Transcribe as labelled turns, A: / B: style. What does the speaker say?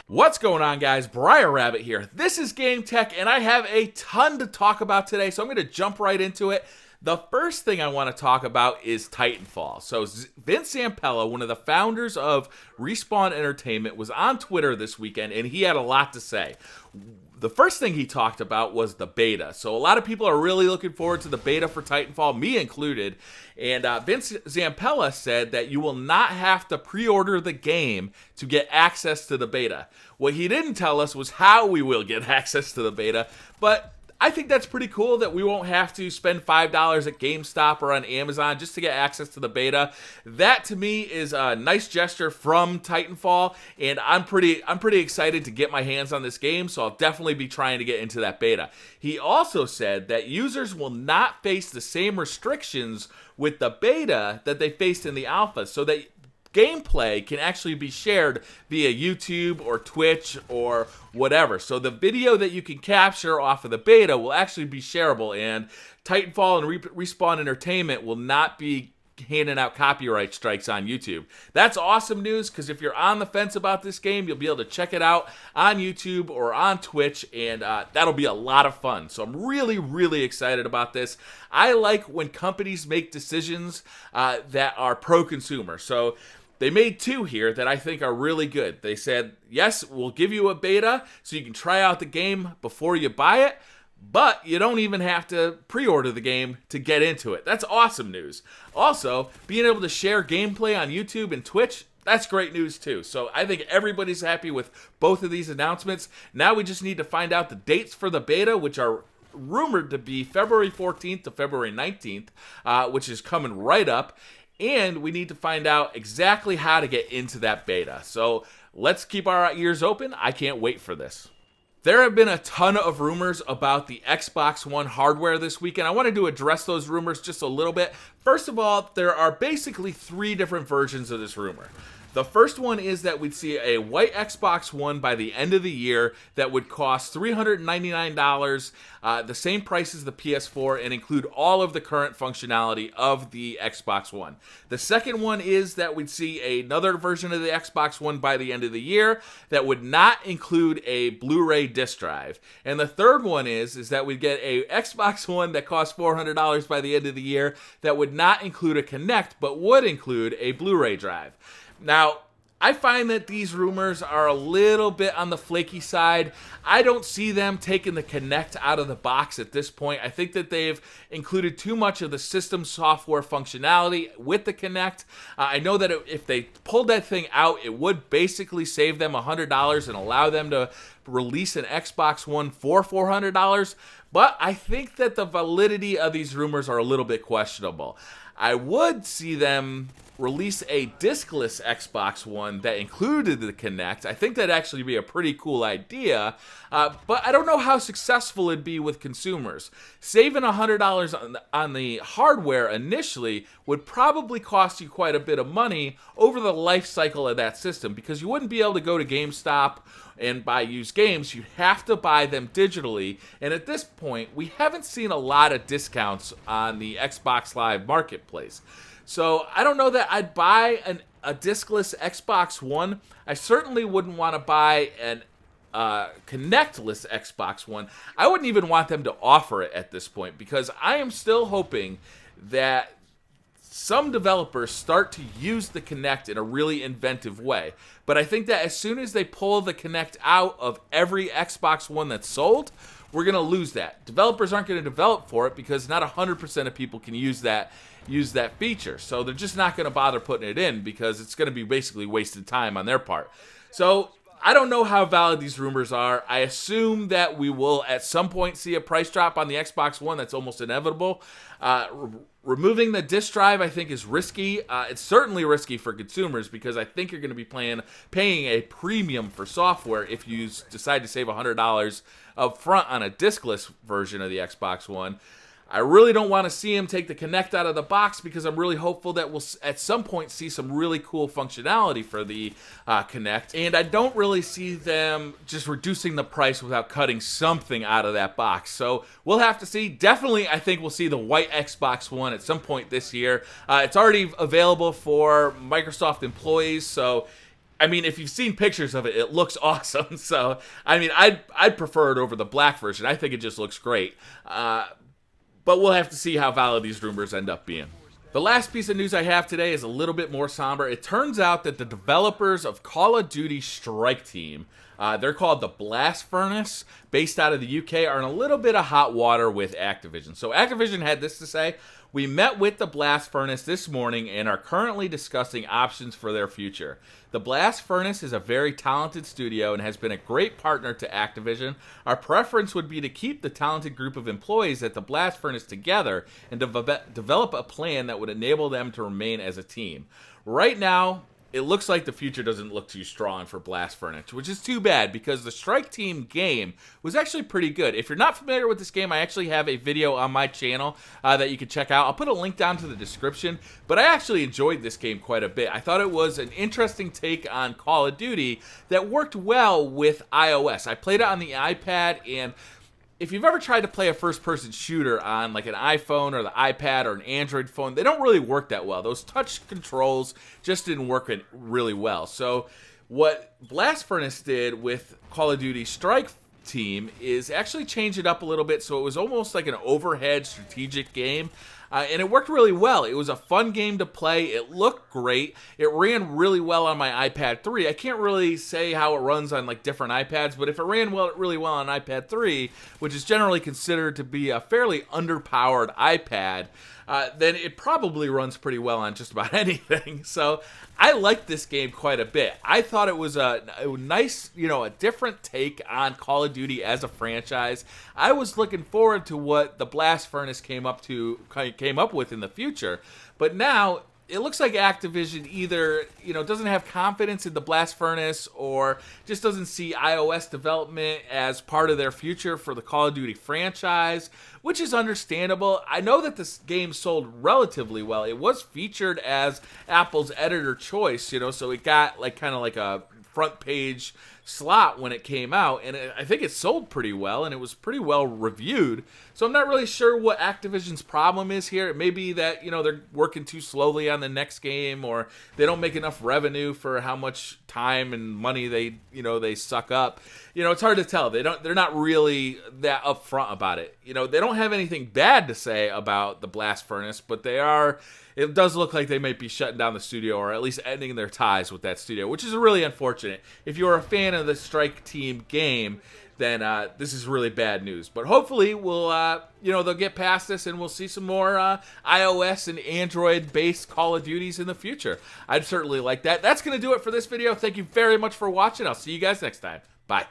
A: What's going on, guys? BriarRabbit here. This is Game Tech, and I have a ton to talk about today, so I'm going to jump right into it. The first thing I want to talk about is Titanfall. So Vince Zampella, one of the founders of Respawn Entertainment, was on Twitter this weekend, and he had a lot to say. The first thing he talked about was the beta. So a lot of people are really looking forward to the beta for Titanfall, me included. And Vince Zampella said that you will not have to pre-order the game to get access to the beta. What he didn't tell us was how we will get access to the beta, but I think that's pretty cool that we won't have to spend $5 at GameStop or on Amazon just to get access to the beta. That to me is a nice gesture from Titanfall, and I'm pretty excited to get my hands on this game, so I'll definitely be trying to get into that beta. He also said that users will not face the same restrictions with the beta that they faced in the alpha, so that gameplay can actually be shared via YouTube or Twitch or whatever. So the video that you can capture off of the beta will actually be shareable, and Titanfall and Respawn Entertainment will not be handing out copyright strikes on YouTube. That's awesome news, because if you're on the fence about this game, you'll be able to check it out on YouTube or on Twitch, and that'll be a lot of fun. So I'm really excited about this. I like when companies make decisions that are pro-consumer. So they made two here that I think are really good. They said, yes, we'll give you a beta so you can try out the game before you buy it, but you don't even have to pre-order the game to get into it. That's awesome news. Also, being able to share gameplay on YouTube and Twitch, that's great news too. So I think everybody's happy with both of these announcements. Now we just need to find out the dates for the beta, which are rumored to be February 14th to February 19th, which is coming right up. And we need to find out exactly how to get into that beta. So let's keep our ears open. I can't wait for this. There have been a ton of rumors about the Xbox One hardware this weekend. I wanted to address those rumors just a little bit. First of all, there are basically three different versions of this rumor. The first one is that we'd see a white Xbox One by the end of the year that would cost $399, the same price as the PS4, and include all of the current functionality of the Xbox One. The second one is that we'd see another version of the Xbox One by the end of the year that would not include a Blu-ray disc drive. And the third one is that we'd get a Xbox One that costs $400 by the end of the year that would not include a Kinect, but would include a Blu-ray drive. Now, I find that these rumors are a little bit on the flaky side. I don't see them taking the Kinect out of the box at this point. I think that they've included too much of the system software functionality with the Kinect. I know that if they pulled that thing out, it would basically save them $100 and allow them to release an Xbox One for $400. But I think that the validity of these rumors are a little bit questionable. I would see them release a discless Xbox One that included the Kinect. I think that'd actually be a pretty cool idea, but I don't know how successful it'd be with consumers. Saving $100 on the hardware initially would probably cost you quite a bit of money over the life cycle of that system, because you wouldn't be able to go to GameStop and buy used games. You have to buy them digitally, and at this point, we haven't seen a lot of discounts on the Xbox Live Marketplace. So I don't know that I'd buy a discless Xbox One. I certainly wouldn't want to buy an Kinectless Xbox One. I wouldn't even want them to offer it at this point, because I am still hoping that some developers start to use the Kinect in a really inventive way. But I think that as soon as they pull the Kinect out of every Xbox One that's sold, we're going to lose that. Developers aren't going to develop for it because not 100% of people can use that feature. So they're just not going to bother putting it in, because it's going to be basically wasted time on their part. So I don't know how valid these rumors are. I assume that we will at some point see a price drop on the Xbox One. That's almost inevitable. Removing the disc drive, I think, is risky. It's certainly risky for consumers, because I think you're going to be paying a premium for software if you decide to save $100 up front on a discless version of the Xbox One. I really don't want to see him take the Kinect out of the box, because I'm really hopeful that we'll at some point see some really cool functionality for the Kinect. And I don't really see them just reducing the price without cutting something out of that box. So we'll have to see. Definitely, I think we'll see the white Xbox One at some point this year. It's already available for Microsoft employees, so I mean, if you've seen pictures of it, it looks awesome. So, I mean, I'd prefer it over the black version. I think it just looks great. But we'll have to see how valid these rumors end up being. The last piece of news I have today is a little bit more somber. It turns out that the developers of Call of Duty Strike Team, they're called the Blast Furnace, based out of the UK, are in a little bit of hot water with Activision. So Activision had this to say: "We met with the Blast Furnace this morning and are currently discussing options for their future. The Blast Furnace is a very talented studio and has been a great partner to Activision. Our preference would be to keep the talented group of employees at the Blast Furnace together and develop a plan that would enable them to remain as a team. Right now, it looks like the future doesn't look too strong for Blast Furnace, which is too bad because the Strike Team game was actually pretty good. If you're not familiar with this game, I actually have a video on my channel that you can check out. I'll put a link down to the description, but I actually enjoyed this game quite a bit. I thought it was an interesting take on Call of Duty that worked well with iOS. I played it on the iPad, and if you've ever tried to play a first-person shooter on like an iPhone or the iPad or an Android phone, they don't really work that well. Those touch controls just didn't work really well. So what Blast Furnace did with Call of Duty Strike Team is actually change it up a little bit so it was almost like an overhead strategic game. And it worked really well. It was a fun game to play. It looked great. It ran really well on my iPad 3. I can't really say how it runs on like different iPads, but if it ran really well on iPad 3, which is generally considered to be a fairly underpowered iPad, then it probably runs pretty well on just about anything. So I liked this game quite a bit. I thought it was a nice, a different take on Call of Duty as a franchise. I was looking forward to what the Blast Furnace came up with in the future, but now it looks like Activision either, doesn't have confidence in the Blast Furnace or just doesn't see iOS development as part of their future for the Call of Duty franchise, which is understandable. I know that this game sold relatively well. It was featured as Apple's editor choice, so it got kind of like a front page slot when it came out, and I think it sold pretty well, and it was pretty well reviewed. So I'm not really sure what Activision's problem is here. It may be that, they're working too slowly on the next game, or they don't make enough revenue for how much time and money they suck up. It's hard to tell. They're not really that upfront about it. They don't have anything bad to say about the Blast Furnace, but it does look like they might be shutting down the studio, or at least ending their ties with that studio, which is really unfortunate. If you're a fan of the Strike Team game, then this is really bad news. But hopefully they'll get past this and we'll see some more iOS and Android-based Call of Duties in the future. I'd certainly like that. That's going to do it for this video. Thank you very much for watching. I'll see you guys next time. Bye.